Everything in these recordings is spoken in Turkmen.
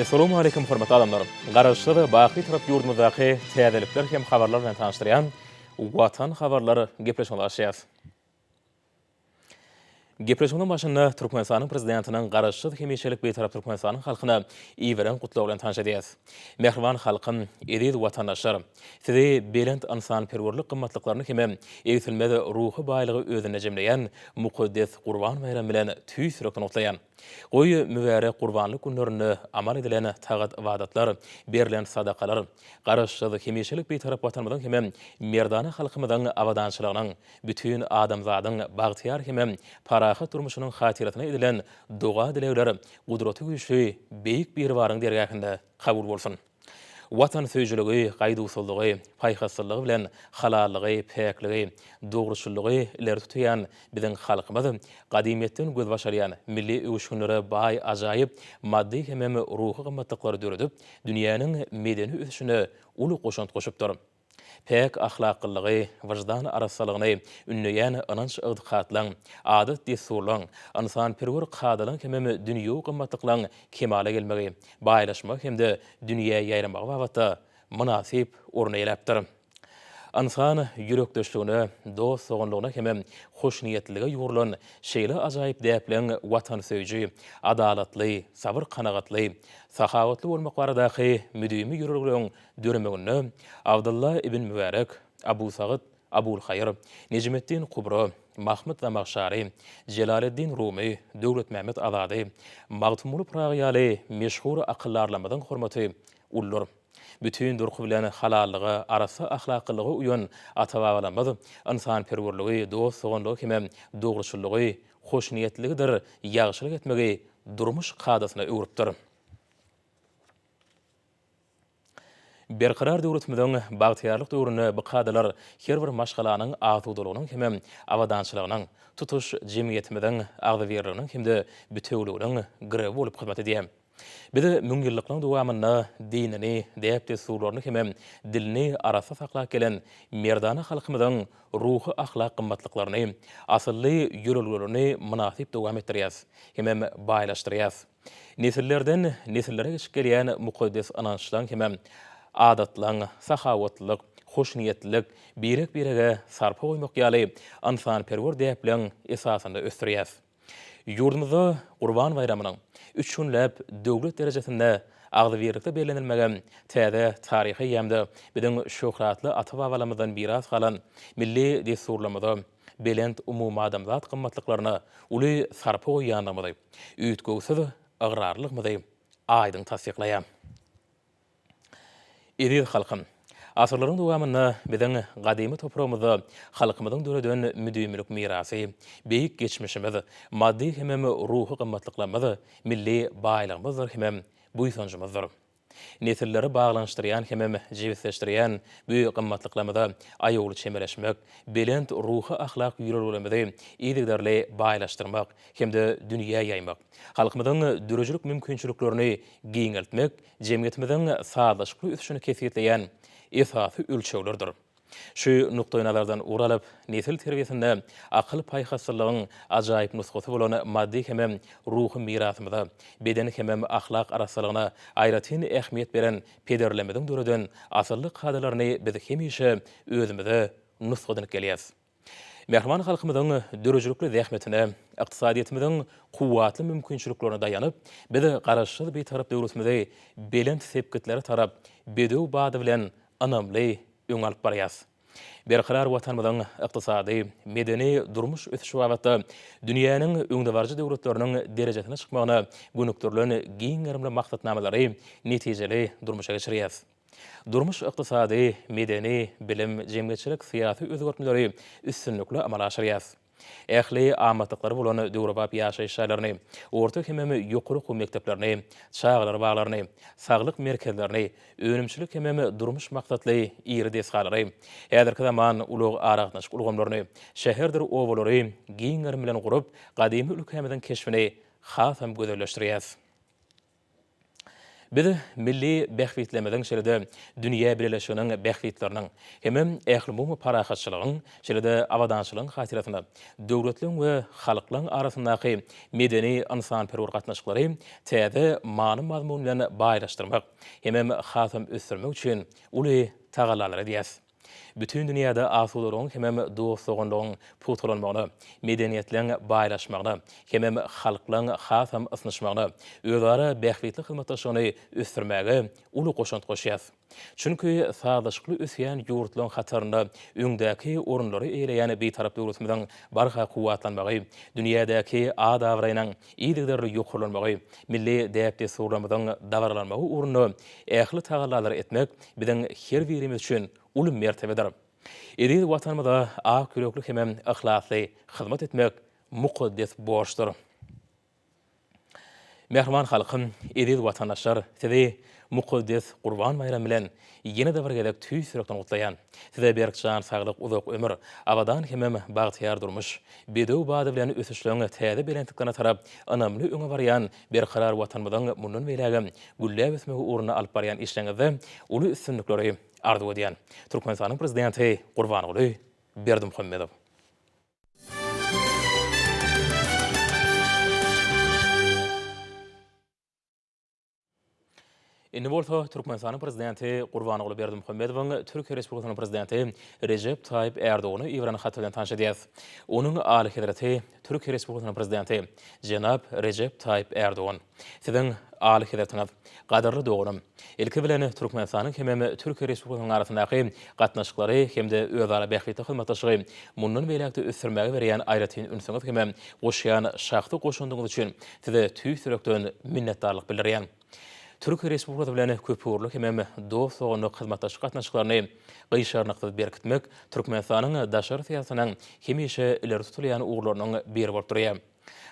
Assalamu alaikum hormatly adamlar. Garaşsyr baky tarap ýurdumyzdaky täzelikler hem habarlar bilen tanışdyrýan Watan habarlary gepleşmeli başlaýar. Gepleşmenin başynda Türkmenistanyň prezidentiniň garaşsyz hemişelik beýtarap Türkmenistanyň halkyna iýberen gutlaw bilen tanış edýäs. Mehriban halkym, ediz watandaşlar, sizi belent insanperwerlik gymmatlyklaryny hem eýsilmez ruhy baýlygy özüne jemleýän mukaddes Gurban bayramı bilen tüýsürekden gutlaýan. Goýy mübarek Gurbanlyk günlerini amal edilen tagat wadatlar, berilen sadakalar, garaşsyz hemişelik beýtarap watanymyzyň hem merdana halkymyzyň awadançylygynyň, bütün adamzadyň bagtyar hem parahat durmuşynyň hatiratyna edilen doga dilekler gudraty güýçli beýik bir baryň dergähinde kabul bolsun. Watan söýjüligi, gaýdusuzlygy, paýhaslygy bilen halallygy, päkligi, dogruçylygy ileri tutýan biziň halkymyz gadymyetden göz başarýan milli öwüşgünlere baý ajaýyp maddi hem ruhy gymmatlyklary döredip dünýäniň medeni ösüşine uly goşant goşupdyr. Pek ahlaklygy, wyjdan arasalygyny ünleýän ananç ygdykatlaň, adat desurlaň, insanperwer kadalyň hem dünýä gymmatlyklaryň kemale gelmegi, baýlaşmak hemde dünýä ýaýramagy wagtda munasip orna ýelapdyr. Insan ýürekdeşligine, dost soňlygyna hem hoşniýetlige ýurulan şeýle ajaýyp däplen watan söýji, adalatly, sabr kanagatly, sahawatly bolmak baradaky müdümi ýürürligiň döremegine Abdullah ibn Mübarek, Abu Sa'id, Abul Hayr, Necmettin Kubra, Mahmud Zamakhshari, Jelaleddin Rumi, Döwlet Mehmet Azady, Magtumul Pragyýaly meşhur akyllarlamyň hormaty ullar. Bütün durky bilen halallygy, arasy ahlaklygy uýan ata-babalarymyz insanperwerligi, dost soňlygy hem dogruçylygy, hoşniýetligidir, ýagşylyk etmegi durmuş kadasyna öwrüpdir. Berqarar döwletimiziň bagtyarlyk döwrüne bu kadalar her bir maşgalanyň atudylygynyň hem awadançylygynyň, tutuş jemgyýetimiziň agdyberliginiň hemde bütewliginiň girebi bolup hyzmat edýär. Bizi müňýyllyklaryň dowamynda dinini, däpde surlaryny hem dilini arasa saklap gelen merdana halkymyzyň ruhy ahlak gymmatlyklaryny, asylly ýörelgelerini munasip dowam etdirýäs, hem baýlaşdyrýas. Nesillerden nesillere geçip gelýän mukaddes anançlaryň hem adatlaryň, sahawatlyk, hoşniýetlilik, birek-birege sarpa goýmak ýaly insanperwer däpleň esasynda ösdürýäs. Ýurdumyzda Gurban bayramynyň 3 günläp döwlet derejesinde agdyberlikde bellenilmegen täze taryhy ýamda biziň şöhratly ata-babalarymyzdan miras galan milli desurlamyzda belent umumy adamzat gymmatlyklaryna uly sarpa goýýanymyzy, üýtgüsiz agrarlykmyzy aýdyň tasdiklaýar. Ediz halkym, asyrlaryň dowamynda biziň gadymy toprağymyzda halkymyzyň döredän müdümlik mirasy, beýik geçmişimiz, maddi hem ruhy gymmatlyklarymiz, milli baýlygymyzdyr hem buýsanjymyzdyr. Nesilleri bağlanışdyrýan hem jewitleşdirýän bu gymmatlyklarymiza aýoly çemeleşmek, belent ruhy ahlak ýürelglerimizi ýygydarly baýlaşdyrmak hemde dünýä ýaýmak, halkymyzyň dürejlik mümkinçiliklerini giňeltmek, jemgyýetimiziň sağlaşykly ösüşini kesýetleýän esasy ölçeglerdir. Şu nukta nazardan uralyp nesil terbiýesinde akyl paýhaslygyň ajaýyp nusgasy bolan maddi hem ruhy mirasymyza, bedeni hem ahlak arasalygyna aýratyn ähmiýet beren pederlemediň döredän asylly kadalaryny biz hemişe özümize nusgadynyp gelýäs. Mehriban halkymyzyň dörejlikli zähmetine, ykdysadyýetimiziň kuwatly mümkinçiliklerine daýanyp, biz garaşsyz beýtarap döwletimizi belent sepketleri tarap bedew bady bilen anamly öň alyp barýas. Berqarar watanymyzyň ykdysady, medeni durmuş ösüşi wagtda dünýäniň öňde barjy döwletleriniň derejesine çykmagyna gönükdirilen giň gärmli maksatnamalary netijeli durmuşa geçirýäs. Durmuş ykdysady, medeni, bilim, jemgyýetçilik, syýasy özgertmeleri üstünlikle amal aşyrýas. Ähli amatyklary bolan döwrebap ýaşaýyş şaýlaryny, orta hem ýokary okuw mekdeplerini, çağlar baglaryny, saglyk merkezlerini, önümçilik hem durmuş maksatly ýeri desgalary, häzirki zaman ulug aragnaşyk ulgamlaryny, şäherdir owalary giň gärm bilen gurup, gadymy ülkemiziň keşfini has hem gözelleşdirýäs. Biz milli bähwitlemeden şeride dünya birleşiginiň bähwitleriniň hemem ähli parahatçylygyň şeride awadançylygyň hatiratyna döwletliň we halklaryň arasyndaky medeni ynsanperwer gatnaşyklary täze many mazmun bilen baýlaşdyrmak hemem hatam ösdürmek üçin uly tagalarlar edýär. Bütün dünyada asudaryň hemem dostlugyň putulanmagyny, medeniýetliň baýlaşmagyny, hemem halklaryň hatam ysnyşmagyny, özara bähwitli hyzmatdaşlygyny ösdürmäge uly goşant goşýar. Çünki sağlaşykly ösýän ýurtlaryň hatarynda öňdäki orunlary eýleýän beýtarap döwletimiziň barha kuwatlanmagy, dünýädäki adawraýynyň iýdigleri ýokurlanmagy, milli däpde surlamyzyň dawarlanmagy uruny ähli tagalarlar etmek biziň her birimiz üçin uly mertebedir. Edil watanymyza ak ýürekli hemem ihlasly hyzmat etmek mukaddes borçdur. Mehriban halkym, edil watandaşlar, sizi mukaddes Gurban bayramy bilen ýene de bir gelek tüý sürekden gutlaýan. Size berkjan saglyk, uzak ömür, awadan hemem bagtyar durmuş, bedew bady bilen ösüşlerini täze belentiklerine tarap, anamly öňe barýan berkarar watanymyzyň mundan belägem güllä ösmegi uruny alyp barýan işleňizde uly üstünlikleri arzu edýän. Türkmenistanyň prezidenti Gurbanoğlu Berdimuhammedow. Indi bolsa Türkmenistanyň prezidenti Gurbanoğlu Berdimuhammedowyň Türkiýe Respublikasynyň prezidenti Recep Tayyip Erdoğany ýigran hat bilen tanış edýär. Onuň aly hedraty Türkiýe Respublikasynyň prezidenti Jenap Recep Tayyip Erdoğan. Siziň aly hedratyňyz gadarly dogrum. Ilki bilen Türkmenistanyň hemem Türkiýe Respublikasynyň arasyndaky gatnaşyklary hemde özara bähwitli hyzmatdaşlygy mundan beläkde ösdürmäge berýän aýratyn ünsüňiz hemem goşýan şahty goşundygyňyz üçin size tüý sürekden minnetdarlyk bildirýän. Türkiýe Respublikasy bilen köpürlük hemem dostlugyny hyzmatdaşlyk gatnaşyklaryny gyşarnykda berkitmek Türkmenistanyň daşary siýasatynyň hemişe ileri tutulýan ugurlarynyň biri bolup durýar.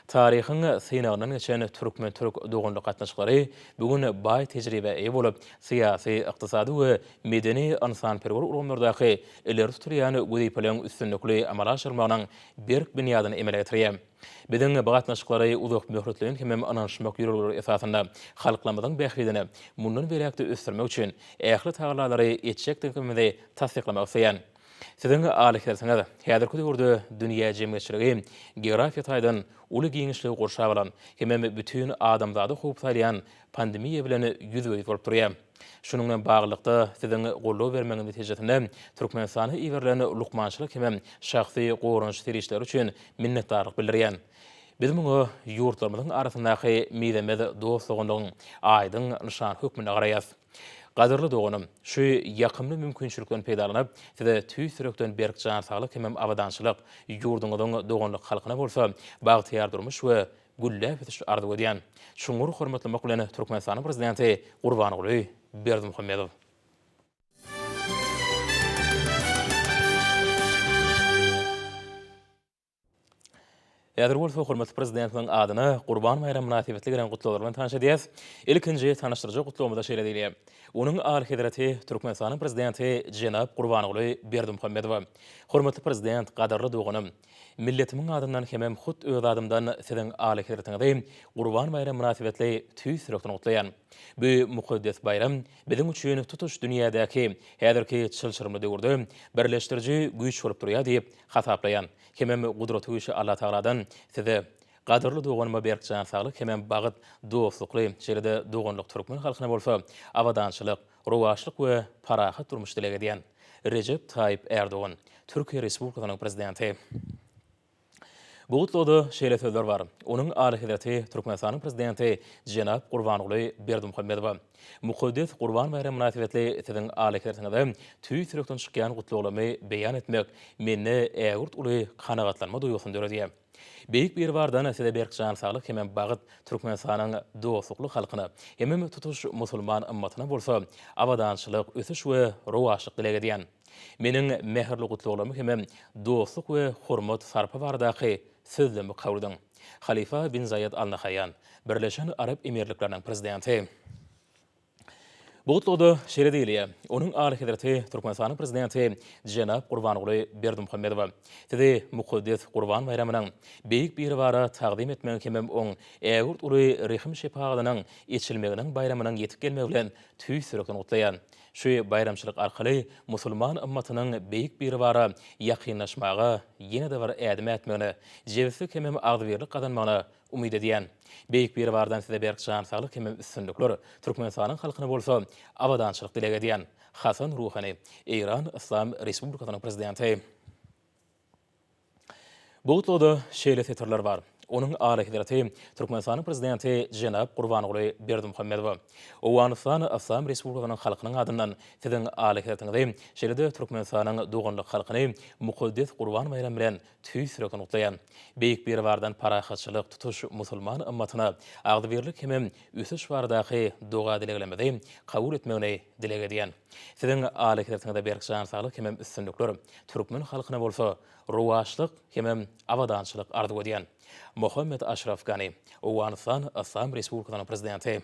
Tarihyň synagynyň geçen türk dogunlyk gatnaşyklary bugün baý tejribe eýe bolup, syýasy, ykdysady we medeni ynsanperwer urumlardaky ileri tutulýan güýpeleň üstünlikli amala aşyrmagynyň berk binýadyny emele getirýär. Biziň bu gatnaşyklary uzak möhretleýän hemem ananşmak ýürüleri esasynda halklamyzyň bähwidini mundan beläkde ösdürmek üçin ähli tagalarlary etjekdigimizi tasdiklamak isleýän. Siziň alyklaryňyz häzirki döwürde dünýä jemgyýetçiligi geografiýa taýdan uly giňişligi gorşa bilen hemem bütün adamzady howpsaýan pandemiýa bilen ýüzüňiz bolup durýar. Şunuň bilen baglykda siziň gollaw bermegiň netijesinde Türkmenistany iýerlerine lukmançylyk hemem şahsy gorunç tirişler üçin minnetdarlyk bildirýän. Biz muňa ýurtlarymyzyň arasyndaky meýdemez dostlugynyň aýdyň nişan hökmüne garaýas. Gadarly dogunum, şu ýakymly mümkinçilikden peýdalanyp, size tüý sürekden berkjan saglyk hemem awadançylyk ýurduňyzyň dogunlyk halkyna bolsa bagtyar durmuş we güllä ösüş arzu edýän. Şuňur hormatlamak bilen Türkmenistanyň prezidenti Gurbanoğlu Berdimuhammedow. Ýadyr bolsa hormatly prezidentiň adyna Gurban bayramy münasibetli bilen gutlawlar bilen tanış edýäs. Ilkinji tanışdyrjy gutlawmyda şeýle diýilýär. Onuň aly hedraty Türkmenistanyň prezidenti Jenap Gurbanoğlu Berdimuhammedow. Hormatly prezident, gadarly dogunum, milletimiň adyndan hemem hut öz adymdan siziň aly hedratyňyzy Gurban bayramy münasibetli tüý sürekden gutlaýan. Bu mukaddes bayram biziň üçin tutuş dünýädäki häzirki çylçyrymly döwürde birleşdiriji güýç bolup durýar diýip hasaplaýan. Hemem gudraty güýçi Allah Taaladan size gadarly dogunma berkjan saglyk hemem bagyt dostlukly şeýle dogunlyk türkmen halkyna bolsa awadançylyk, rowaşlyk we parahat durmuş dilek edýän Recep Tayyip Erdoğan, Türkiýe Respublikasynyň prezidenti. Bu gutlawda şeýle sözler bar. Onuň aly hedraty Türkmenistanyň prezidenti Jenap Gurbanoğlu Berdimuhammedow. Mukaddes Gurban bayramy münasibetli siziň aly hedratyňyzy tüý sürekden çykýan gutlawlamy beýan etmek meni ägurt uly kanagatlanma duýgusyny döredýär. Beýik bir bardan size berkjan saglyk hemem bagyt Türkmenistanyň dostlukly halkyna, hemem tutuş musulman ymmatyna bolsa awadançylyk, ösüş we rowaşlyk dilek edýän. Meniň mehirli gutlawlamy hemem dostluk we hormat sarpa bardaky sözlemi kawrudyň. Halifa bin Zayed Al Nahyan, Birleşen Arap Emirlikläriniň prezidenti. Buğutluğda şerediliye, onun ağlı hedirti Türkmenistan'ın prezidenti Cenab Qurbanoglu Berdimuhamedova. Tedi Mukaddes Qurban bayramının beyik bir vara taqdim etmeğin kemem on Eğurt ulu rehim şepağının içilmeğinin bayramının yetip gelmeği bilen tüy sürükten utlayan. Şu bayramçılık arkalı musulman ımmatının beyik bir vara yakınlaşmağı yine de var edime etmeğini, cevisi kemem ağdıverlik qadanmağını umid ediyen. Beyik bir vardan size berkşan sağlık kemem üstünlükler Türkmenistan'ın halkına bolsa avadançılık dileg ediyen Hasan Ruhani, İran İslam Respublikasının prezidenti. Buğutluğda şeyle tetirler var. Onun ağlı hidrati Türkmenistan'ın prezidenti Cenab Qurbanoglu Berdimuhamedova. Owanistan İslam Respublikasının halkının adından sizin ağlı hidratini şeylede Türkmenistan'ın doğanlık halkını Mukaddes Qurban bayramı bilen tüy sürükten utlayan. Beyik bir vardan parahatçılık tutuş musulman ımmatına ağdıverlik hemem üsüş vardaki doğa dileglemedi kabul etmeğini dileg ediyen. Sizin ağlı hidratini berkşan sağlık hemem üstünlükler Türkmen halkına bolsa ruvaşlık hemem avadançılık ardı ediyen. Muhammed Ashraf Ghani, Owanistan İslam Respublikasının prezidenti.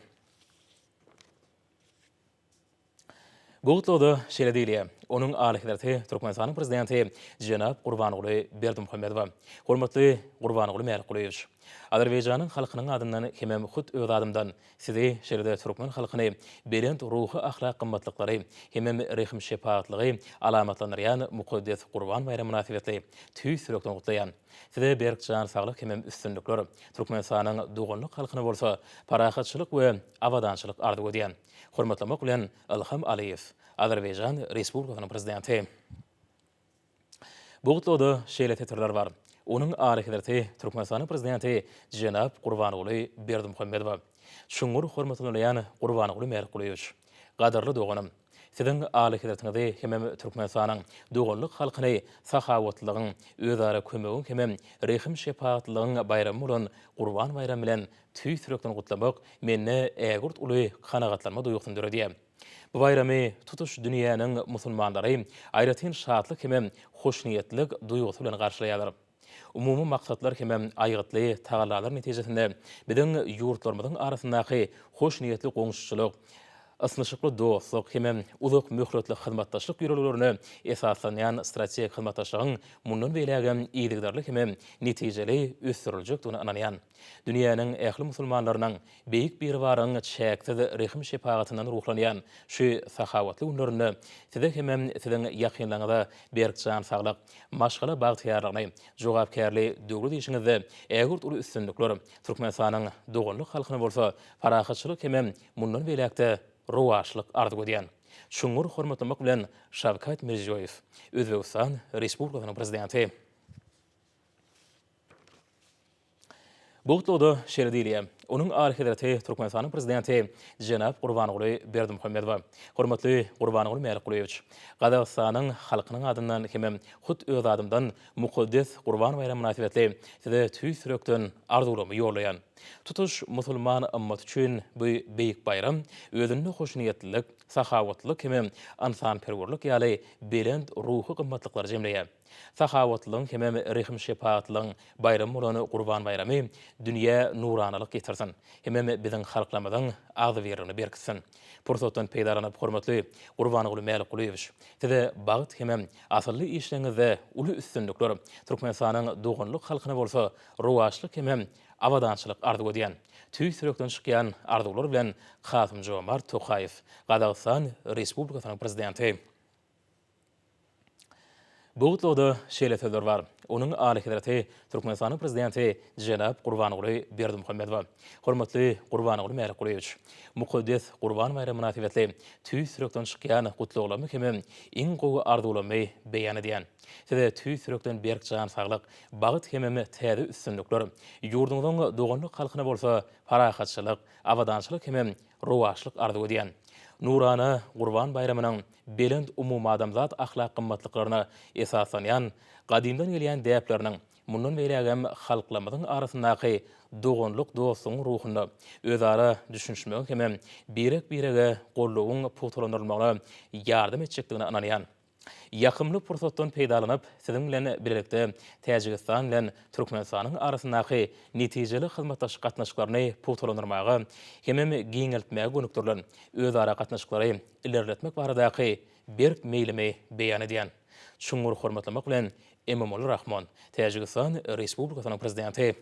Buğutluğda şerediliye, onun ağlı hidrati Türkmenistan'ın prezidenti Cenab Qurbanoglu Berdimuhamedova. Hormatly Qurbanoglu Merkuliyeviç. Azerbaycan'ın halkının adından hemem hut öz adımdan sizi şeride Türkmen halkını belent ruhu ahlak qımmatlıkları hemem rehim şefaatlığı alamatlanıryan Mukaddes Qurban bayramı münasibetli tüy sürükten kutlayan. Size berkcan sağlık hemem üstünlükler Türkmenistan'ın doğanlık halkına bolsa parahatçılık ve avadançılık ardı ediyen. Hormatlamak bilen Ilham Aliyev, Azerbaycan Respublikasının prezidenti. Buğutluğda şeyle tetirler var. Onun ağlı hidrati Türkmenistan'ın prezidenti Cenab Qurbanoglu Berdimuhamedova. Şungur hormatlanıyan Qurbanoglu Merkuliyeviç. Qadarlı doğanım. Sizin ağlı hidratinizi hemem Türkmenistan'ın doğanlık halkını sahavatılığın, özara kömögün hemem rehim şefaatılığın bayramı olan Qurban bayramı bilen tüy sürükten kutlamak menne Eğurt ulu kanağatlanma duyuqtun dörediye. Bu bayramı tutuş dünyanın musulmanları ayratin şahatlık hemem hoşniyetlik duygusu bilen qarşılayalar. Umumi maksatlar hemem aygıtlı tağalalar netijesinde bizden yurtlarımızın arasındaki hoşniyetli qoňuşçylyk, ısnışıklı dostluk hemem uzak mühletli hizmetdaşlyk ýürelerini esaslanýan strategik hizmetdaşlygyň mundan beýlegen iýdigdarlyk hemem netijeli ösdüriljekdigini ananýan. Dünýäniň ähli musulmanlarynyň beýik bir waryň çäksiz rehim şefaatyndan ruhlanýan şu sahawatly günlerini size hemem siziň ýakynlaryňyza berkjan saglyk, maşgala bagtyarlygyny, jogapkärli döwlet işiňizde ägert uly üstünlikler Türkmenistanyň doganlyk halkyna bolsa parahatçylyk hemem mundan beýlekde ruwaşlyk ardy ediyen. Şungur hormatlamak bilen Şavkat Mirziyoyew, Özbekistan Respublikasynyň prezidenti. Buğutluğda şerediliye, onun ağlı hidrati Türkmenistan'ın prezidenti Cenab Qurbanoglu Berdimuhamedova. Hormatly Qurbanoglu Merkuliyeviç. Qazaqstanyň halkynyň adından hemem hut öz adımdan Mukaddes Qurban bayramı münasibetli size tüy sürükten arzulamy ýolayan. Tutuş musulman ymmat üçin bu beýik bayram özüni hoşniyetlilik, sahawatlyk hemem ansanperwerlik ýaly belent ruhy gymmatlyklar jemleýär. Sahawatlyň hemem rehim şefaatlyň bayramı bolan Qurban bayramy dünýä nuranylyk getirsin. Hemem biziň halklamyzyň agdy berini berkitsin. Pursatdan peýdaranyp hormatly Qurbanoglu Merkuliyeviç. Size bagyt hemem asylly işleňizde uly üstünlikler Türkmenistanyň doganlyk halkyna bolsa ruwaşlyk hemem avadançılık ardy ediyen. Tüy sürükten çykýan arzular bilen Kasym-Jomart Tokayew, Qazaqstan Respublikasynyň prezidenti. Buğutluğda şeyle sözler var. Onun ağlı hidrati Türkmenistan'ın prezidenti Cenab Qurbanoglu Berdimuhamedova. Hormatly Qurbanoglu Merkuliyeviç. Mukaddes Qurban bayramı münasibetli tüy sürükten çykýan gutlugulamy hemem iň gowy arzulamy beýan edýän. Size tüy sürükten berkjan saglyk, bagyt hemem täze üstünlikler, ýurduňyzyň doganlyk halkyna bolsa parahatçylyk, avadançylyk hemem ruwaşlyk ardy edýän. Nurana Qurban bayramynyň belent umumy adamzat ahlak gymmatlyklaryna esaslanýan gadymdan gelýän däpleriniň mundan beýlegen halklamyzyň arasyndaky doganlyk dostlugyň ruhyny özara düşünşmek hemem birek-birege gollawyň putulandyrmagyna ýardym etjekdigini ananýan. Yakımlı pursatdan peýdalanıp, siziň bilen birlikde Täjikistan bilen Türkmenistanyň arasyndaky netijeli hyzmatdaşlyk gatnaşyklaryny puwtalandyrmagy hemem giňeltmäge gönükdirilen özara gatnaşyklary ilerletmek baradaky bir meýlimi beýan edýän. Şuňur hormatlamak bilen Emomali Rahman, Täjikistan Respublikasynyň prezidenti.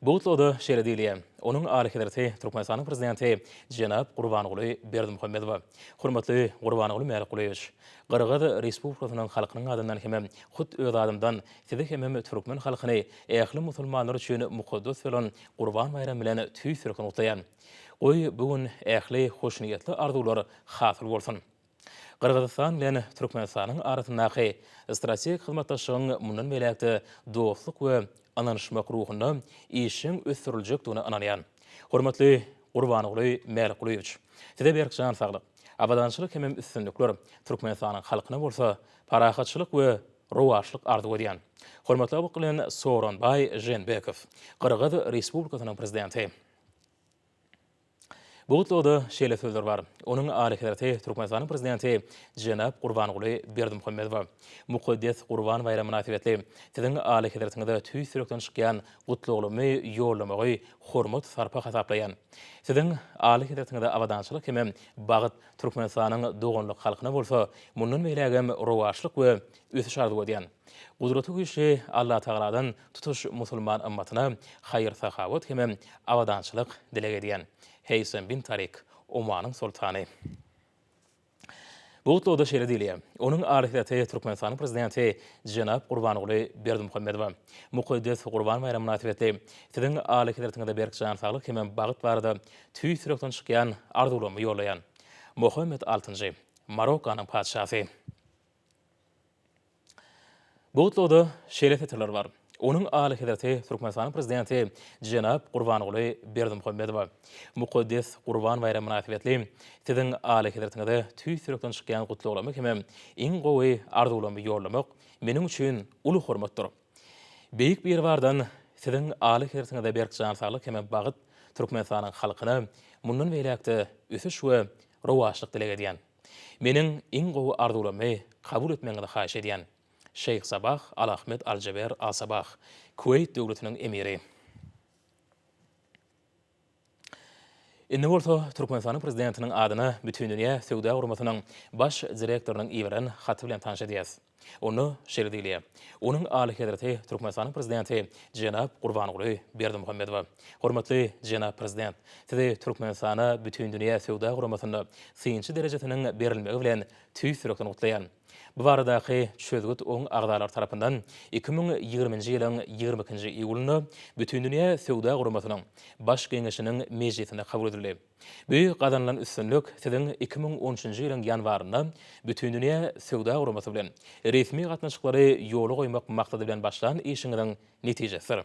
Bu toda şerediliye, onun alihidarati Türkmenistanyň prezidenti Jenab Gurbanoğlu Berdimuhammedow. Hormatly Gurbanoğlu Mälikulewич, Qırğız Respublikasynyň halkynyň adyndan hemem hut öz adamdan sizi hemem Türkmen halkyny ähli musulmanlar üçin mukaddas bolan Qurban bayramy bilen tüýsürkün utaýan. Goý bugün ähli hoşniyetli arzuwlar hasyl bolsun. Qırgızistan bilen Türkmenistanyň arasyndaky strategik hyzmatdaşlygyň mundan belekde dostluk we ananyşmak ruhyna işin ösdüriljekdigini ananýan. Hormatly Gurbanoğlu Mälikulewich, size berkjan saglyk. Abadançylyk hemem üstünlikler Türkmenistanyň halkyna bolsa parahatçylyk we rowaşlyk arzuw edýän. Hormatly bilen Soronbay Jenbekow, Qırğız Respublikasynyň prezidenti. Bu toda şeýle sözler bar. Onuň alihidarati Türkmenistanyň prezidenti Jenab Gurbanoğlu Berdimuhammedow. Mukaddes Qurban bayramy münasibetli siziň alihidaratiňizde tüýsürkden çykýan gutluglymy ýollamagy hormat sarpa hasaplaýan. Siziň alihidaratiňizde awadançylyk hemem bagyt Türkmenistanyň doganlyk halkyna bolsa, mundan beýlegem rowaşlyk we ösüş arzuw edýän. Gudraty güýçli Allah Taala'dan tutuş musulman ümmatyna haýyr sahawat hemem awadançylyk dileg edýän. Heysem bin Tarik, Omanyň sultany. Bu toda şeýle diýilýär. Onuň alihidarati Türkmenistanyň prezidenti Jenab Gurbanoğlu Berdimuhammedow. Mukaddes Qurban bayramy münasibetli siziň alihidaratiňizde berkjan saglyk hemem bagyt barada tüýsürkden çykýan arzuwlamy ýollaýan. Muhammed VI, Marokanyň padşasy. Bu toda şeýle fetrler bar. Onuň alihidarati Türkmenistanyň prezidenti Jenab Gurbanoğlu Berdimuhammedow. Mukaddes Qurban bayramy münasibetli siziň alihidaratiňizde tüýsürkden çykýan gutluglamy hemem iň gowy arzuwlamy ýollamak meniň üçin uly hormatdyr. Beýik bir bardan siziň alihidaratiňizde berkjan saglyk hemem bagyt Türkmenistanyň halkyna mundan beýlekde ösüş we rowaşlyk dileg edýän. Meniň iň gowy arzuwlamy kabul etmeňizi haýyş edýän. Şeyh Sabah Al-Ahmed Al-Jaber Al-Sabah, Kuwait döwletiniň emiri. Indi bolsa Türkmenistanyň prezidentiniň adyna bütün dünýä Söwda Guramatynyň baş direktorlygynyň iwren haty bilen tanış edýäs. Onu şeýle diýilýär. Onuň alihidarati Türkmenistanyň prezidenti Jenab Gurbanoğlu Berdimuhammedow. Hormatly Jenab prezident, sizi Türkmenistana bütün dünýä Söwda Guramatyny synçy derejetiniň berilmegi bilen tüýsürkden gutlaýan. Bu baradaky çözgüt oň agdalar tarapyndan 2020-nji ýylyň 22-nji iýulyna bütün dünýä Söwda Guramatynyň baş geňeşiniň mejlisine kabul edildi. Bu gazanlan üstünlük siziň 2013-nji ýylyň ýanwaryna bütün dünýä Söwda Guramaty bilen resmi gatnaşyklary ýola goýmak maksady bilen başlan işiňiň netijesidir.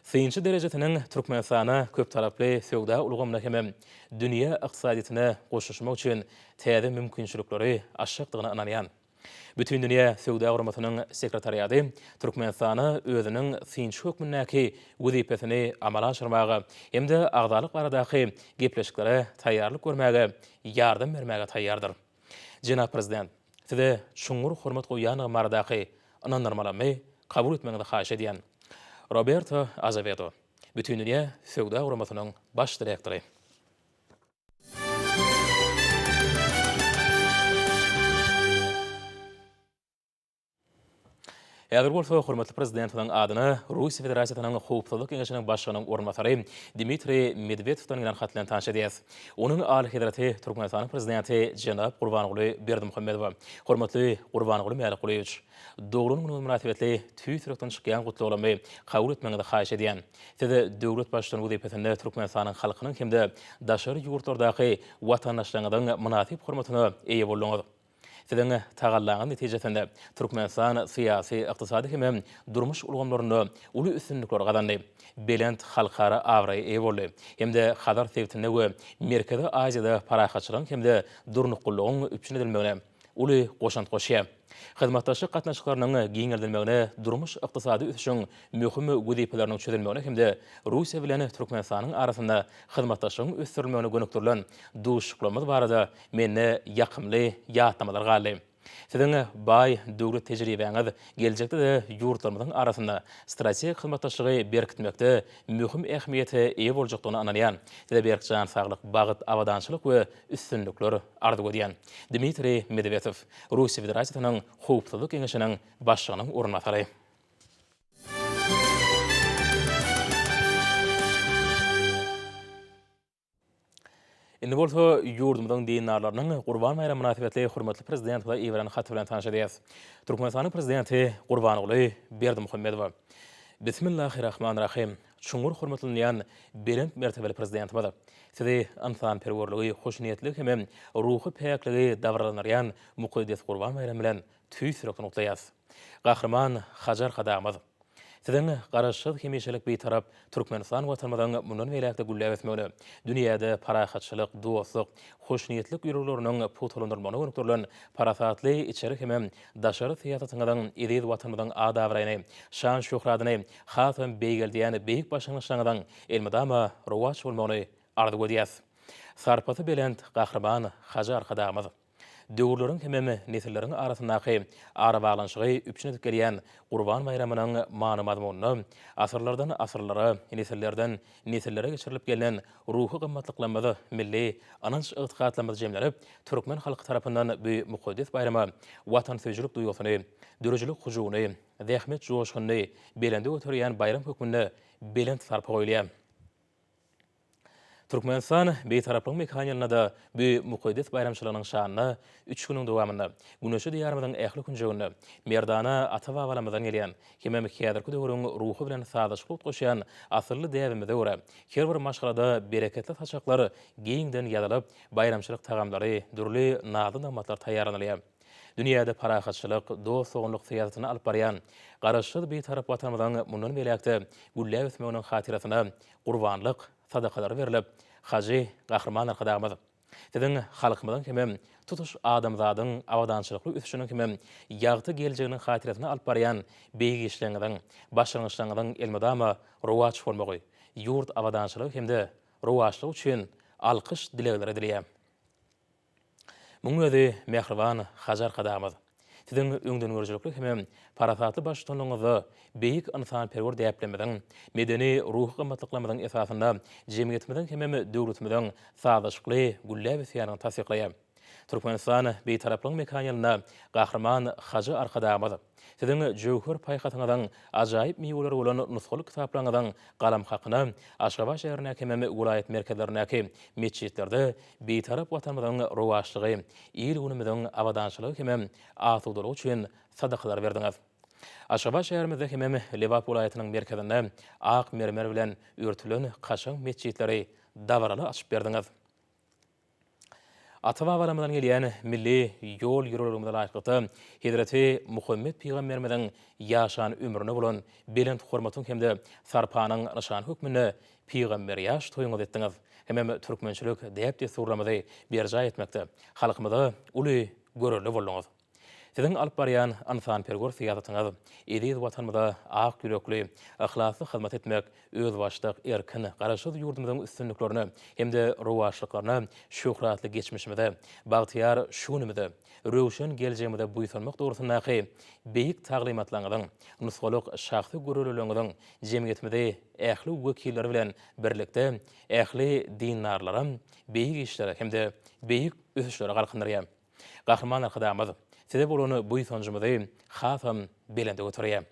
Synçy derejetiniň Türkmenistana köp taraply Söwda ulgamyna hemem dünýä ykdysadytyna goşuşmak üçin täze mümkinçilikleri aşykdygyny ananýan. Bütün dünýä Söwda Guramatynyň sekretariýaty Türkmenistana özüniň synçy hökmündäki wezipesini amala aşyrmagy hemde agdalyk baradaky gepleşiklere taýýarlyk görmäge, ýardam bermäge taýýardyr. Jenab prezident, size şuňur hormat goýan baradaky anandyrmalamy kabul etmeňizi haýyş edýän. Roberto Azevedo, bütün dünýä Söwda Guramatynyň baş direktory. Häzir bolsa hormatly prezidentiniň adyna Russiýa Federasiýasynyň howpsuzlyk Keňeşiniň başlygynyň ornmasary Dmitri Medvedewden bilen hat bilen tanış edýäs. Onuň alihidarati Türkmenistanyň prezidenti Jenab Gurbanoğlu Berdimuhammedow. Hormatly Gurbanoğlu Mälikulewich, dogruň güni münasibetli tüýsürkden çykýan gutlugamy kabul etmeňizi haýyş edýän. Size döwlet başlygynyň wezipesinde Türkmenistanyň halkynyň hemde daşary ýurtlardaky watandaşlarynyň münasip hormatyna eýe bolýaňyz. Siziň tagallagyň netijesinde Türkmenistan syýasy, ykdysady hemem durmuş ulgamlaryny uly üstünlikler gazandy. Belent halkara awraý eýe boldy. Hemde Hazar sewtinde we Merkezi Aziýada parahatçylygyň hemde durnuqullygyň üpçün edilmegine uly goşant goşýar. Hyzmatdaşy gatnaşyklarynyň giňerdelmegine, durmuş ykdysady üsüşiň möhüm wezipelerini çözülmegine hemde Russiýa bilen Türkmenistanyň arasynda hyzmatdaşlygyň ösdürilmegine gönükdirilen duşuklama barada menne ýakymly ýatnamalar galy. Siziň bay döwlet tejribeňiz geljekde de ýurtlarymyzyň arasynda strategik hyzmatdaşlygy berkitmekde möhüm ähmiýete eýe boljakdygyny anlaýan. Size berkjan saglyk, bagyt, awadançylyk we üstünlikler ardy edýän. Dmitri Medvedev, Russiýa Federasiýasynyň howpsuzlyk keňeşiniň başlygynyň ornatary. Indi bolsa ýurdumyzyň dinarlarynyň Gurban bayramyna münasibetli hormatly prezident we Iwran haty bilen tanışdyrýas. Türkmenistanyň prezidenti Gurbanoğly Berdimuhammedow. Bismillahirrahmanirrahim. Çuňur hormatlanýan belent mertebeli prezidentimiz. Sizi insan perwerligi, hoşniýetlik hem ruhy päkligi dawranýan Mukaddes Gurban bayramy bilen tüýsürekden utlaýas. Gahrman Hajar Hadamyz. Siziň garaşsyz hemişelik beýtarap Türkmenistan watanymyzyň mundan welekde güllebetmegine, dünýäde parahatçylyk, dostlyk, hoşniýetlik ýürüleriniň putulandyrmagyna gönükdirilen parasatly içeri hem daşary syýasatynyň edil watanymyzyň adabraýyny, şan şöhratyny, hasam beýgeldiýän beýik başlanýyşlaryň elmydama rowaç bolmagyny ardy edýäs. Sarpasy belent gahrman Hajar Hadamyz. Döwürleriň hem nesilleriň arasyndaky ara baglanşygy üpçünip gelýän Gurban bayramynyň many mazmunyny asyrlardan asyrlara, nesillerden nesillere geçirilip gelen ruhy gymmatlyklamazy milli ananç ygtykatlamazy jemlenip türkmen halky tarapyndan bu Mukaddes bayrama watan söýjülük duýgusyny, dürüjülük hujuny, zähmet joşgyny belende öterýän bayram hökmünde belent sarpa goýulýar. Türkmenistan beýtaraplyk mekaniýalyna da bu Mukaddes bayramçylygynyň şanyny 3 güniň dowamynda Güneşi diýarymyzyň ähli günjeginde Merdana ata-babalarymyzdan gelýän hem häzirki döwrüň ruhy bilen sadaşlyk goşýan asyrly däwimize görä her bir maşgalada bereketli saçaklar giňden ýadylyp bayramçylyk tagamlary, dürli nazy namatlar taýýarlanýar. Dünýäde parahatçylyk, dostluk syýasatyny alyp barýan garaşsyz beýtarap watanymyzyň mundan welekde gülläp ötmeginiň hatirasyna gurbanlyk sadakalar verilip, Haji Gahrman Hadamyz. Siziň halkymyzyň hem tutuş adamzadyň awadançylykly üsüşiniň hem ýagty geljeginiň hatirasyna alyp barýan beýik işleriňiň, başlanýyşlaryň elmydama rowaç bolmagy, ýurt awadançylygy hemde rowaçlyk üçin alkyş dilegler edilýär. Muň özi Mehriban Hajar Hadamyz. Siziň öňden görjeklik hem parasatly başlygyňyzy beýik insan perwer däplemediň, medeni ruhy gymmatlyklamadyň esasynda jemgyýetimiziň hem döwletimiziň sadaşykly gülläp ýaryny tasdiklaýar. Türkmenistan beýtaraplyk mekaniýalyna gahrman Hajar Hadamyz. Siziň jowhar paýhatyňyzdan ajaýyp meýweler bolan nusgaly kitaplaryňyzdan galam hakyna Aşgabat şäherine hem vilayet merkezlerindäki meçitlerde beýtarap watanymyzyň rowaçlygy, il günümizden awadançylygy hem asudalyk üçin sadakalar berdiňiz. Aşgabat şäherimizde hem Lewap vilayatynyň merkezinde ak mermer bilen örtülen kaşaň meçitleri dawraly açyp berdiňiz. Ata-babalarymyzdan gelýän milli ýol ýürülerimize laýykly Hazreti Muhammed Peýgamberimiziň ýaşan ömrüne bolan belent hormatyň hemde sarpanyň nyşan hökmüne Peýgamber ýaş toýuňyz etdiňiz. Hem türkmençilik däp desurlamady berja etmekde. Halkymyza uly görürli bolduňyz. Siziň alyp barýan insan perwer syýasatyňyz edil watanymyza ak ýürekli, ahlasly hyzmat etmek, öz başlyk, erkin, garaşsyz ýurdumyzyň üstünliklerini hemde rowaçlyklaryny şöhratly geçmişimize, bagtyar şunumyzy, röwşen geljegimize buýsanmak dogrusundaky beýik taglimatlaryň, nusgalyk şahsy görürlüğiniň jemgyýetimize ähli wekilleri bilen birlikde ähli dinarlaryň beýik işleri hemde beýik ösüşleri galkandyrýar. Gahrman Hadamyz. Size bolany buýsanjymyzy hasam belende götürýär.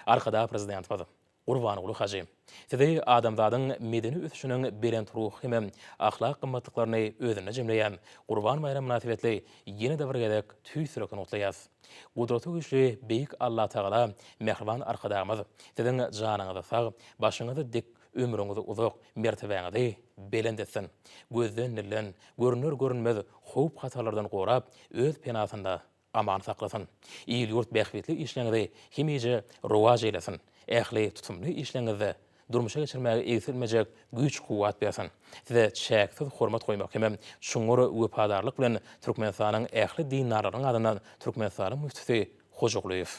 Arkada prezidentimiz Gurbanoğly Haji. Size adamzadyň medeni ösüşiniň belent ruhy hem ahlak gymmatlyklaryny özüne jemleýän Gurban bayramy münasibetli ýene däwrgedek tüýsürekden utlaýas. Gudraty güçli beýik Allah Taala Mehriban Arkadamyz. Siziň janyňyzy sag, başyňyzy dik, ömrüňizi uzak, mertebeňizi belend etsin. Gözden nilen, görünür görünmez howp hatalardan gorap, öz penasynda aman saklasın. İyil yurt bähwetli işleňizi hemije rowaj eylesin. Ähli tutumly işleňizi durmuşa geçirmäge egsilmejek güç kuwat bersin. Size çäksiz hormat goýmak hem şuňur wepadarlyk bilen Türkmenistanyň ähli dinarlaryň adyndan Türkmenistanyň müftisi Hojagulyýew.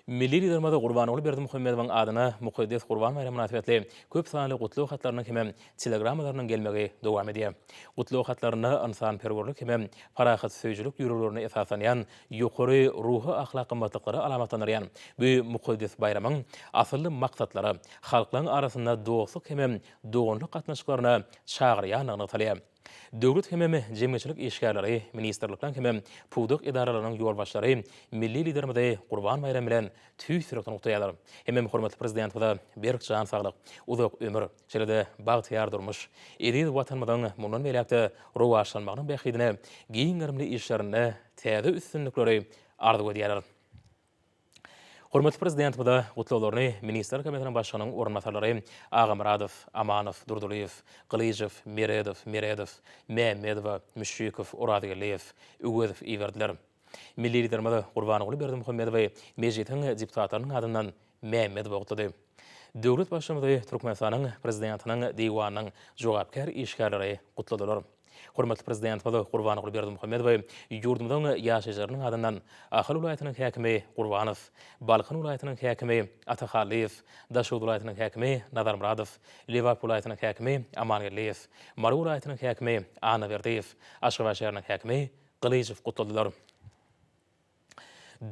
Milli lidermada Gurbanoğlu Berdimuhammedowyň adyna Mukaddes Gurban bayramy münasibetli köp sanly gutluk hatlarynyň hem telegramlarynyň gelmegi dowam edýär. Gutluk hatlaryna insan perwerlik hem parahat söýjülük ýürürlerini esasanyan ýokary ruhy ahlak gymmatlyklary alamatlanýan bu Mukaddes bayramyň asly maksatlary halklaryň arasynda dostlyk hem doganlyk gatnaşyklaryna çagyrýanyny talýar. Döwlet hemem jemgyçilik işgärleri, ministrlikler hemem puwdyk idaralarynyň ýolbaşlary milli lidermede Gurban bayramy bilen tüý sürekden utaýarlar. Hemem hormatly prezident bilen berk jan saglyk, uzak ömür, şeýle bagtyar durmuş, edil watanymyň mundan belekde rowaşlanmagynyň behidine giň gyrmly işlerine täze üstünlikleri arzu edýärler. Hormatly prezident bada gutlawlaryny minister komitetining başlygynyň orunmatarlary Agamaradov, Amanov, Durduliyev, Qilijev, Meredov, Mehmedow, Müşrikov, Oradyliyev, Üwedow iwerdiler. Milli lidermada Gurbanoğlu Berdimuhammedow mejlisiň deputatlarynyň adyndan Mehmedow gutady. Döwlet başlygynda Türkmenistanyň prezidentiniň diwanynyň jogapkar işgärleri gutladylar. Hormatly prezident bada Gurbanoğlu Berdimuhammedow ýurdumyň ýaşaýjarynyň adyndan Ahal ulaýatynyň häkimi Gurbanow, Balkan ulaýatynyň häkimi Ataxaliyew, Daşow ulaýatynyň häkimi Nazarmuradow, Lewap ulaýatynyň häkimi Amanyliyew, Mary ulaýatynyň häkimi Anaberdiyew, Aşgabat şäheriniň häkimi Qilijew gutladylar.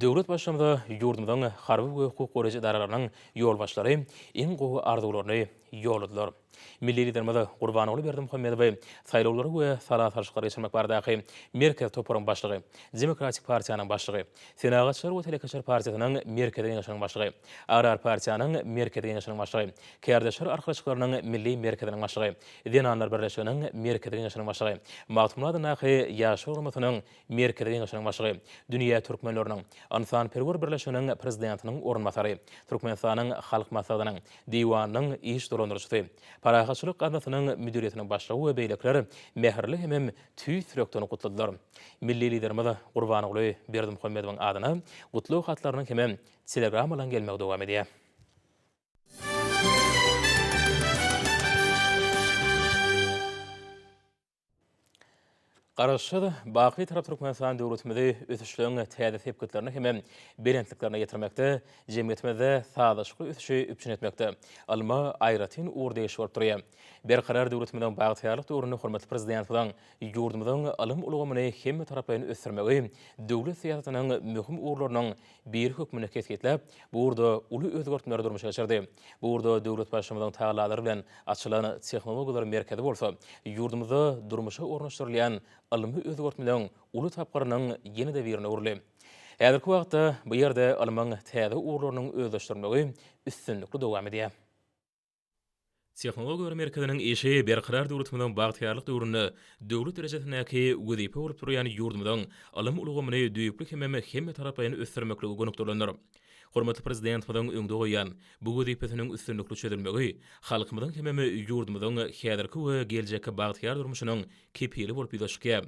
Döwlet başlygynda ýurdumyň harby we hukuk goraýjy idaralarynyň ýolbaşlary iň gowy arzularyny ýoladylar. Milli lidermada Gurbanoğlu Berdimuhammedow saýlawlary we salat harçlykary geçirmek baradaky Merkez toparyň başlygy, Demokratik partiýanyň başlygy, Senagatçylar we Telekaçar partiýasynyň Merkez Geňeşiniň başlygy, Agrar partiýanyň Merkez Geňeşiniň başlygy, Kärdeşler arkaçyklarynyň Milli Merkeziniň başlygy, Denanlar Birleşiginiň Merkez Geňeşiniň başlygy, Magtumlady nahy ýaşy urmatynyň Merkez Geňeşiniň başlygy, Dünýä türkmenleriniň Insan Perwer Birleşiginiň prezidentiniň orunmatary, Türkmenistanyň halk maslahatynyň diwanynyň iş dolandyrjysy, Parahatçylyk gatnaşynyň müdiriýetiniň başlygy we beýlekler mähirli hemem tüý sürekden gutladylar. Milli lidermada Gurbanoğlu Berdimuhammedowyň adyna gutluk hatlarynyň hemem telegram bilen gelmegi dowam edýär. Garaşyda baky tarap Türkmenistan döwletimizi ösüşlerini täze sepketlerini hemem berentliklerine getirmekde, jemgyýetimizde sadaşyk ösüşi üpçün etmekde. Alma aýratyn urdeýiş bolup durýar. Berkarar döwletimiziň bagtyarlyk döwrüni hormatly prezident bilen ýurdumyzyň alym ulgamyny hemme taraplaryň ösdürmegi, döwlet syýasatynyň möhüm urlarynyň bir hökmüne kesgitlep, bu urda uly özgertmeler durmuşa geçirdi. Bu urda döwlet başlygymyzyň taýlalary bilen açylan tehnologiýalar merkezi bolsa, ýurdumyzda durmuşa ornaşdyrylýan alımı özgörtmeleň uly tapgarynyň ýene-de birine urly. Häzirki wagtda bu ýerde alymyň täze urlarynyň özleşdirmegi üstünlikli dowam edýär. Tehnologiýalar merkeziniň işi berkarar döwletimiziň bagtyarlyk döwründe döwlet derejesindäki wezipe bolup durýan ýurdumyzyň alym ulgamyny düýplik hemme taraplaryň ösdürmekligi gönükdirlendir. Hormatly prezidentimiziň öňde goýan bu wezipesiniň üstünlikli çözülmegi halkymyzyň hemme ýurdumyzyň häzirki we geljekki bagtyar durmuşynyň kepili bolup ýyşykýar.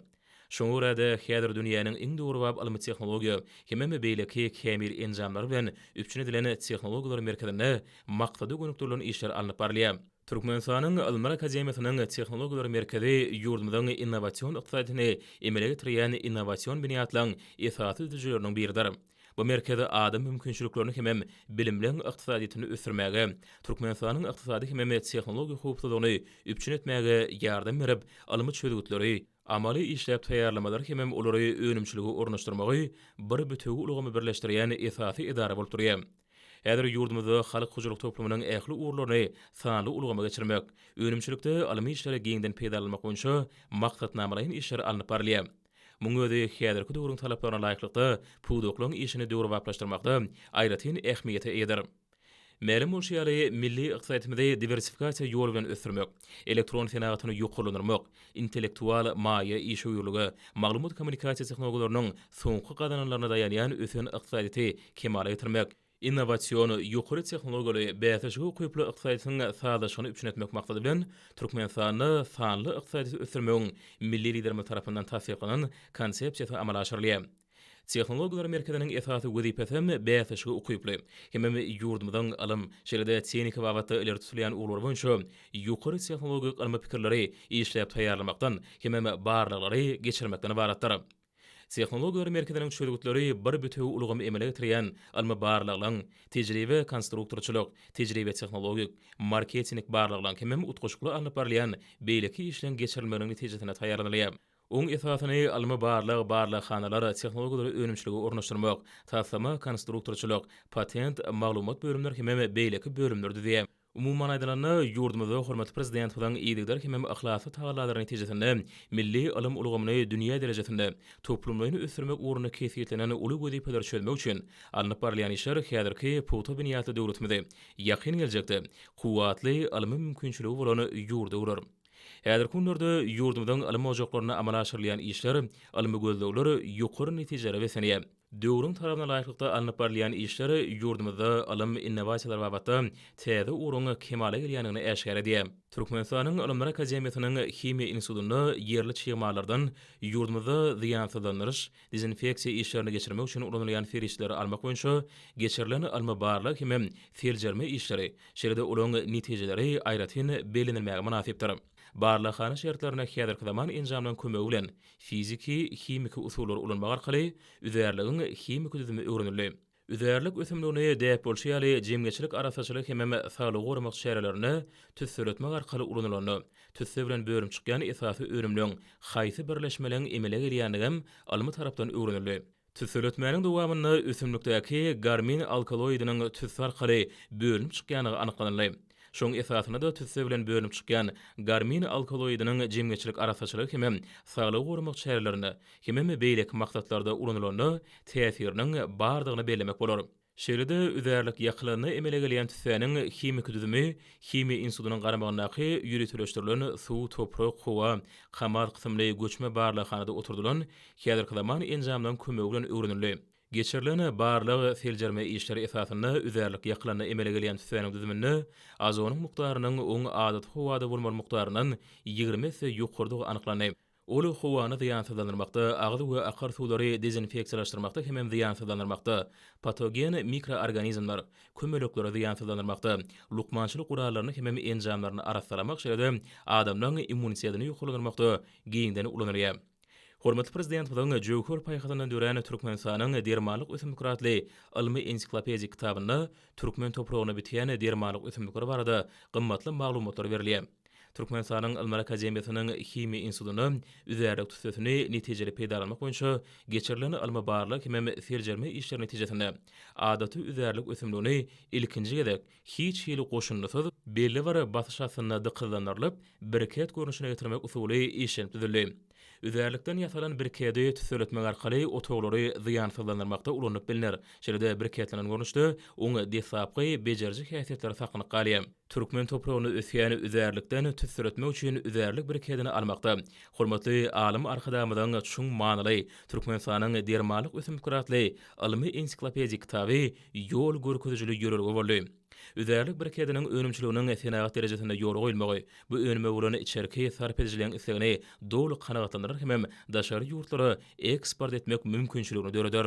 Şoňa görä häzir dünýäniň iň dogry we alym tehnologiýa hemme beýleki kämil enjamlary bilen üpçün edilen tehnologiýalar merkezine maksady gönükdirilen işler alınıp barylýar. Türkmenistanyň Alymlar Akademiýasynyň Tehnologiýalar merkezi ýurdumyzyň innowasion ykdysadyny emele getirýän innowasion biniatlaryň esasy düzüleriniň biridir. Bu merkezi adam mümkinçiliklerini hemem bilimleň ykdysadyny ösdürmäge, Türkmenistanyň ykdysady hemem tehnologiýa howpsuzlygyny üpçün etmäge ýardam berip, alymy çözgütleri, amaly işläp taýýarlamalary hemem olary önümçiligi ornaşdyrmagy bir bütügi ulgamy birleşdirýän esasy idara bolup durýar. Häzir ýurdumyzda halyk hojalyk toplumynyň ähli urlaryny sanly ulgama geçirmek, önümçilikde alymy işlere giňden peýdalanmak boýunça maksatnamalaryň işleri alınıp barylýar. Muňa öde häzirki döwrüň talaplaryna laýyklykda puwduklyň işini döwri baplaşdyrmakda aýratyn ähmiýete eýdir. Mälim bolşýary milli ykdysadymyzda diversifikasiýa ýol bilen ösdürmek, elektron senagatyny ýokurlandyrmak, intellektual maýa iş uýurlugy, maglumat kommunikasiýa tehnologiýalarynyň soňky gadananlaryna daýanýan ösen ykdysadyny kemale getirmek, innovasyonu, ýokary tehnologiýaly bätişigi köplü ykdysadyň sağlaşygyny üçin etmek maksady bilen Türkmenistany sanly ykdysady ösürmegiň milli liderler tarapyndan tasdiqlanan konsepsiýasy amala aşyrylýar. Tehnologiýalar merkeziniň esasy wezipesi bätişigi ukyply. Hemem ýurdumyzyň alym şeýle-de teknika wagtda ileri tutulýan uglar boýunça ýokary tehnologik alma pikirleri işläp taýýarlamakdan hemem barlyklary geçirmekden ibaratdyr. Tehnologiýalar merkeziniň çözgütleri bir bütöw ulgamy emele getirýän alma barlyklaryň tejribe konstruktorçylyk, tejribe tehnologik, marketing barlyklaryň hemem utguşykly alyp barýan beýleki işleň geçirilmeginiň netijesine taýýarlanýar. Oň esasyny alma barlyk hanalar tehnologiýalary önümçiligi ornaşdyrmak, taslama konstruktorçylyk, patent, maglumat bölümleri hemem beýleki bölümlerdi diýär. Umumyň aýdylany ýurdumyzda hormatly prezident bilen ýygylar hemem ahlakly tagalarlaryň netijesinde milli alym ulgamyny dünýä derejesinde toplumlaryny ösürmek uğruna kefiýetlenen uly wezipeler çözmek üçin alınıp barýan işler häzirki puta binýatly döwletimizde ýakyn geljekde kuwatly alym mümkinçiligi bolan ýurda urar. Häzirki günlerde ýurdumyzyň alym ojaklaryna amala aşyrylýan işler alym gözlegleri ýokary netijelere besenýär. Döwrüň tarapyna laýykda alınıp barýan işler ýurdumyzda alym innovasiýalar babatda täze uruňy kemale gelýändigini äşgär edýär. Türkmenistanyň Alymlar Akademiýasynyň Himiýa institutyny ýerli çygymalardan ýurdumyzda ziýansızlandyryş, dezinfeksiýa işlerini geçirmek üçin ulanylýan ferişleri almak boýunça geçirilen alma barlyk hemem feljerme işleri, şeýle-de olaň netijeleri aýratyn belenilmäge münasipdir. Barlykhana şertlerine häzirki zaman enjamlanan kömegi bilen fiziki, himiki usullary ulanmak arkaly üzerligiň himiki düzümi öwrenildi. Üzerlik ösümligine däp bolşýaly jemgyçilik arasaçylyk hemem saglyk gorumak şäherlerini tüssüretmek arkaly ulanylany, tüssü bilen bölüm çykýan esasy örümlüň haýsy birleşmeleň emele gelýändigem almy tarapdan öwrenildi. Tüssüretmäniň dowamyny ösümlikdäki garmin alkaloidynyň tüssü arkaly bölüm çykýanyny anyklandy. Şoň esasyna da tüssü bilen bölünip çykýan garmin alkaloidynyň jemgyçilik arasaçylygy hemem saglyk gorumak şäherlerini hemem beýleki maksatlarda ulanylany täsiriniň bardygyny bellemek bolar. Şeýle-de üzerlik ýaklanyny emele gelýän tüssüniň himiki düzümi, Himiýa institutynyň garamagynaky ýürütüleşdirilen suw, toprak, howa, kamar kysymly göçme barlykhanada oturdulan häzirki zaman enjamlanan kömegi bilen öwrenildi. Geçirilen barlyk feljerme işleri esasyny üzerlik ýaklanyny emele gelýän tüssüniň düzümini azonyň mukdarynyň oň adat howada bolmaly mukdarynyň 20 ýokurdygy anyklandy. Olu howany ziýansızlandyrmakda, agzy we akar suwlary dezinfeksiýalaşdyrmakda hemem ziýansızlandyrmakda, patogen mikroorganizmler, kömelekleri ziýansızlandyrmakda, lukmançylyk guralaryny hemem enjamlaryny araşdyrmak şeýle adamlaryň immunitetiini ýokurlandyrmakda giňden ulanylýar. Hormatly prezident bilen Jowhar paýhatynyň döräni Türkmenistanyň dermalyk ösümlikleri ilmi ensiklopediýa kitabyna türkmen topragyna bitýän dermalyk ösümlikler barada gymmatly maglumatlar berilýär. Türkmenistanyň Alymlar Akademiýasynyň Himiýa institutyny üzerlik tüssüsini netijeli peýdalanmak boýunça geçirilen alma barlyk hemem feljerme işleri netijesinde adaty üzerlik ösümligini ilkinji gedek hiç hili goşunlysyz belli bir basyş asyna dyklandyrylyp bereket görnüşine getirmek usuly işlenip düzüldi. Üzerlikden ýasalan berkedi tüssületmek arkaly otoglary ziýansızlandyrmakda ulanyp bilinir. Şeýle-de berketlenen görnüşde oňa desapky bejerji häsiýetleri saklyp galýar. Türkmen topragyny ösýän üzerlikden tüssületmek üçin üzerlik berkedini almakda hormatly alim arkadamydan çuň manyly Türkmenistanyň dermalyk ösümlikleri almy ensiklopediýa kitaby ýol görkezijili ýörelgi boldy. Üzerlik berkediniň önümçiliginiň senagat derejesinde ýoly goýulmagy, bu önüme bolan içerki sarp edilen islegini doly kanagatlandyryr hemem daşary ýurtlara eksport etmek mümkinçiligini döredir.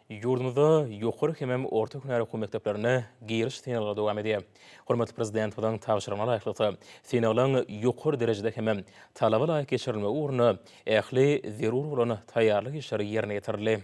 Ýurdumyzda ýokary hemem orta hünär okuw mekdeplerine giriş synagları dowam edýär. Hormatly prezident bilen tabşyrygyna laýykly synaglaryň ýokary derejede hemem talaba laýyk geçirilmegi ugruna ähli zerur bolan taýýarlyk işleri ýerine ýetirildi.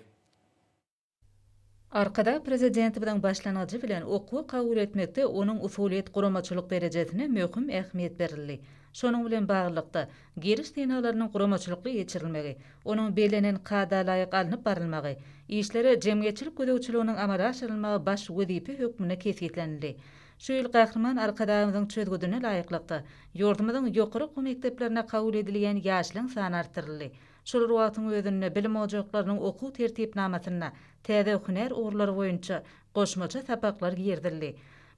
Arkada prezidenti bilen başlanıcı bilen okuw kabul etmekde onuň usuliýet guramaçylyk derejesine möhüm ähmiýet berildi. Şonuň bilen baglanykda giriş synaglarynyň guramaçylykly geçirilmegi, onuň belenen kada laýyk alınıp barylmagy, işlere jemgyýetçilik gödäwçiliginiň amala aşyrylmagy baş wezipe hökmüne kesýetlendi. Şu ýyl gahrman arkadamyzyň çözgüdüne laýyklykda ýurdumyzyň ýokary okuw mekdeplerine kabul edilýän ýaşlyň sany artdyryldy. Şol wagtyň özünde bilim ojaklarynyň okuw tertipnamasyna täze hünär ugrlary boýunça goşmaça sapaklar giýerdirildi.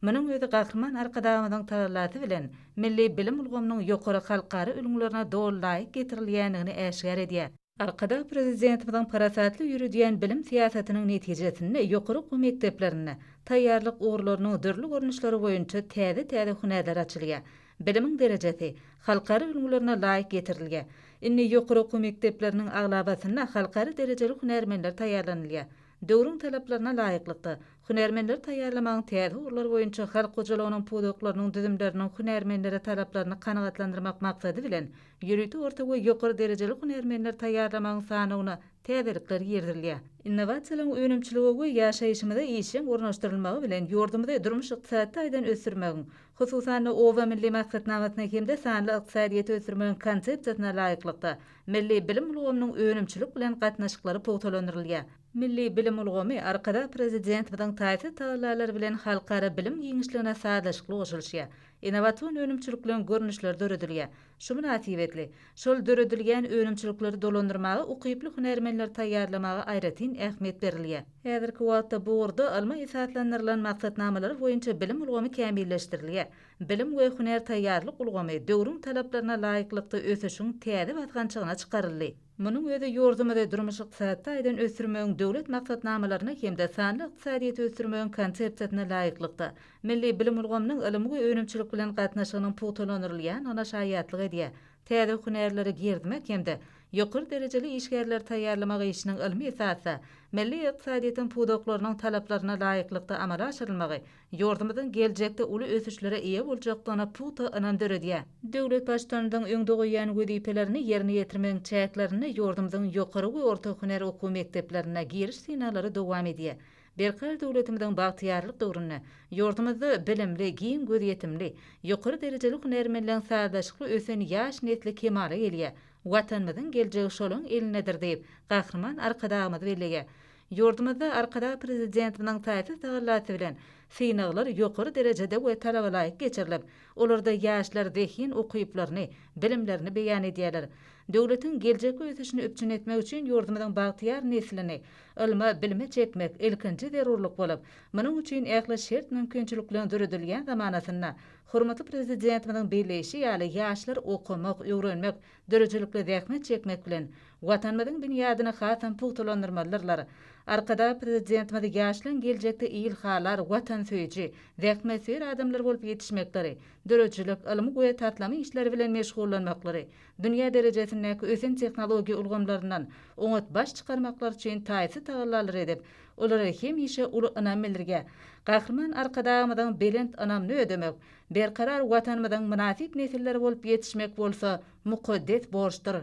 Munyň özü gahrman arkadamyzyň talaty bilen milli bilim ulgamynyň ýokary halkary ölümlerine dol laýyk getirilýändigini äşgär edýär. Arkada prezidentimizin parasatly ýürüdýän bilim siýasatynyň netijesinde ýokary okuw mekdeplerine taýýarlyk ugrularynyň dürli görnüşleri boýunça täze hünärler açylýar. Bilimiň derejesi halkary ülgülerine laýyk getirilýär. Inni ýokary okuw mekdepleriniň aglabasyna halkary derejeli hünärmenler taýýarlanylýar. Döwrüň talaplaryna laýyklykda hünärmenler taýýarlamagyň täze ugrulary boýunça halk hojalygynyň pudoklarynyň düzümleriniň hünärmenlere talaplaryny kanagatlandyrmak maksady bilen ýürüýti orta we ýokary derejeli hünärmenler taýýarlamagyň sanawyna täzelikler ýerdirilýär. Innovasiýalaryň önümçiligi we ýaşaýyşymyza işin ornaşdyrylmagy bilen ýurdumyzy durmuş ykdysady aýdan ösürmegiň, hususan owa milli maksatnamasyna hemde sanly ykdysadyýety ösürmegiň konsepsiýasyna laýyklykda milli bilim ulgamynyň önümçilik bilen gatnaşyklary pogtalandyrylýar. Milli bilim ulgamy arkada prezidentimizin taýsy taýlalary bilen halkara bilim giňişligine sadaşykly goşulýar. Innowasion önümçiliklerin görnüşleri döredilýär. Şu münasibetli, şol döredilýän önümçilikleri dolandyrmagy ukyply hünärmenler taýýarlamagy aýratyn ähmiýet berilýär. Häzirki wagtda bu urda alma esaslandyrylan maksatnamalary boýunça bilim ulgamy kämilleşdirilýär. Bilim we hünär taýýarlyk ulgamy döwrüň talaplaryna laýyklykda ösüşiň täze batgançygyna çykaryldy. Munyň özi ýurdumyzy durmuş ykdysady aýdan ösürmegiň döwlet maksatnamalaryna hemde sanly ykdysadyýety ösürmegiň konsepsiýasyna laýyklykda milli bilim ulgamynyň ilmi we önümçilik bilen gatnaşygynyň pogtalandyrylýan ana şaýatlyk edýär. Täze hünärleri girdmek hemde ýokary derejeli işgärler taýýarlamak işiniň ilmi esasy milli ykdysadyýetin pudoklarynyň talaplaryna laýyklykda amala aşyrylmagy ýurdumyzyň geljekde uly ösüşlere eýe boljakdygyna puta ynam döredýär. Döwlet başçylarynyň öňde goýan wezipelerini ýerine ýetirmegiň çäklerini ýurdumyzyň ýokary we orta hünär okuw mekdeplerine giriş synalary dowam edýär. Belkar döwletimiziň bagtyýarlyk döwründe ýurdumyzda bilimli, giň gözýetimli, ýokary derejeli hünärmenleriň sadaşykly ösen ýaş nesli kemale gelýär. Watanymyzyň geljegi şolaň elinedir diýip gahrman arkadagymyzy belleýär. Ýurdumyzda arkada prezidentimiň taýsy taýlasy bilen synaglar ýokary derejede we talaba laýyk geçirilip, olarda ýaşlar zehin okuýuplaryny, bilimlerini beýan edýärler. Döwletiň geljek ösüşini öpçün etmek üçin ýurdumyzyň bagtyar neslini ilme bilime çekmek ilkinji zerurlyk bolup, munyň üçin ähli şert mümkinçiliklerini döredilýän zamanasyna hormatly prezidentimiň beýleşi ýaly ýaşlar okumak, öwrenmek, dörejelikle zähmet çekmek bilen watanymyzyň binýadyny hasam pogtalandyrmalylar. Arkada prezidentimiz ýaşlaryň geljekde iýil halar, watan söýji, zähmet söýür adamlar bolup ýetişmekleri, dörejilik, ilmi we tatlamy işleri bilen meşgullanmaklary, dünýä derejesindäki ösen tehnologiýa ulgamlaryndan oňat baş çykarmaklary üçin taýsy taýlalary edip, olary hem işe uly ynam bildirýär. Gahrman arkadagymyzyň belent ynamny ödemek, berkarar watanymyzyň münasip nesilleri bolup ýetişmek bolsa mukaddes borçdyr.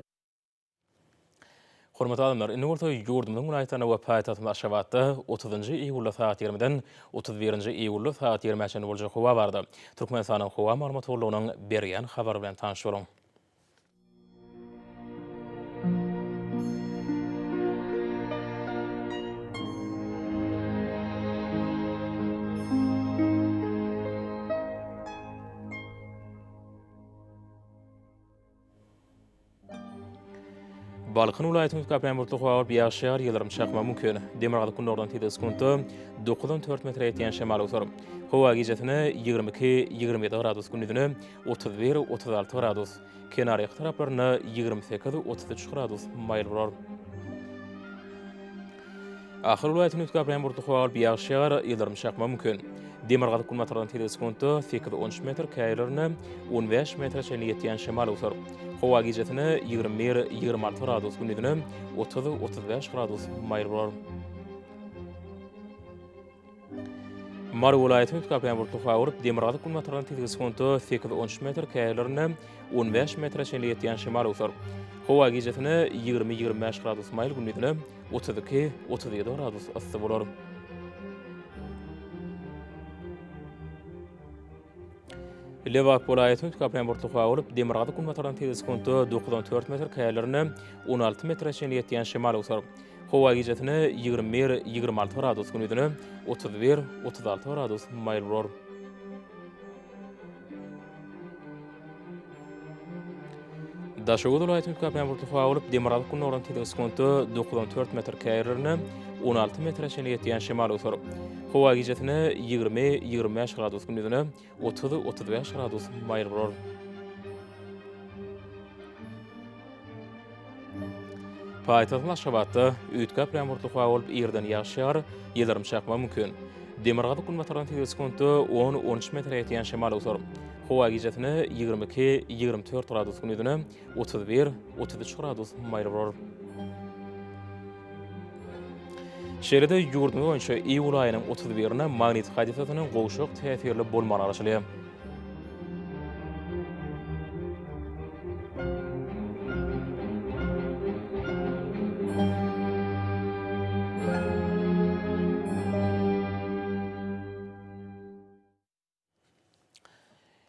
Hormatly adamlar, indi bolsa ýurdumyň munaýatyna we paýtagtyň aşawatda 30-njy iýulda saat 20-den 31-nji iýulda saat 20-çe boljak howa bardy. Türkmenistanyň howa maglumatçylygynyň berýän habary bilen tanyş boluň. Balkın ulaýatynyň Gaprenburtluk howar ýaşaýar ýylarym çakma mümkin. Demirgaly kunlardan tede skunty 9-4 metr ýetýän şemal utar. Howa gijetine 22-27 gradus gündüzine 31-36 gradus. Kenar ýak taraplaryna 28-33 gradus maýl bolar. Ahir ulaýatynyň Gaprenburtluk howar ýaşaýar ýylarym çakma mümkin. Demirgaly kunlardan tede skunty 8-13 metr käýlerini 15 metrçe ýetýän şemal utar. Howa gijetine 21-26 gradus gündüzine 30-35 gradus maýl bolar. Mary welaýatynyň Gaprenburtluk howar Demirgaly kunlardan tede skunty 8-13 metr käýlerini 15 metrçe ýetýän şemal utar. Howa gijetine 20-25 gradus maýl gündüzine 32-37 gradus ysy bolar. Lewak welaýatynyň Gaprenburtluk howar Demirgaly kunlardan tede skunty 9-4 metr käýlerini 16 metrçe ýetýän şemal utar. Howa gijetine 21-26 gradus gündüzine 31-36 gradus maýl bolar. Daşoğlu welaýatynyň Gaprenburtluk howar Demirgaly kunlardan tede skunty 9-4 metr käýlerini 16 metrçe ýetýän şemal utar. Howa gijetine 20-25 gradus gündüzine 30-35 gradus maýl bolar. Paytahtın Aşgabatda ütkap yağmurlu hava olup ýerden ýağşýar, ýyldyrym çakma mümkin. Demirgazy gün bataran teleskopda 10-13 metre ýetýän şemal otur. Hawa gijetini 22-24 gradus günüdüne 31-33 gradus maýly bolar. Şeýlede ýurdun boýunça iýul aýynyň 31-ine magnetik hadisatynyň gowşak täsirli bolmany araşdyrýar.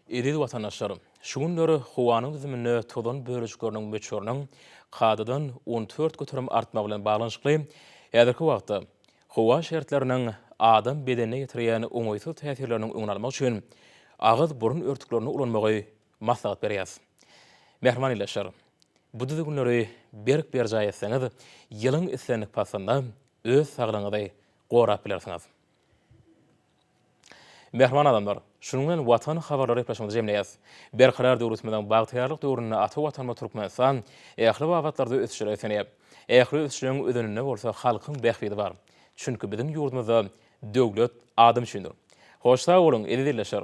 Edil watandaşlarym, şu günleri howanyň düzümini tozan bölüşgörüniň möçörüniň kadadan 14 götürüm artmak bilen baglanşykly. Häzirki wagtda howa şertleriniň adam bedenine ýetirýän oňoýsuz täsirleriniň öňüni almak üçin agyz burun örtüklerini ulanmagy maslahat berýär. Mehriman ilaşar, bu düzü günleri berk berjaý etseňiz, ýylyň islenlik pasynda öz saglygyňyzy gorap bilersiňiz. Mehriman adamlar, şunun bilen watan habarlary ýaşamyzy jemleýäs. Berkarar döwletimiň bagtyarlyk döwründe ata watanma Türkmenistan ähli wagtlarda ösüşýär etýär. Ähli ösüşüň ödünine bolsa halkyň bähbidi bar. Çünki bizim ýurdumyzda döwlet adam üçindir. Hoş sag bolun, edil ilaşar.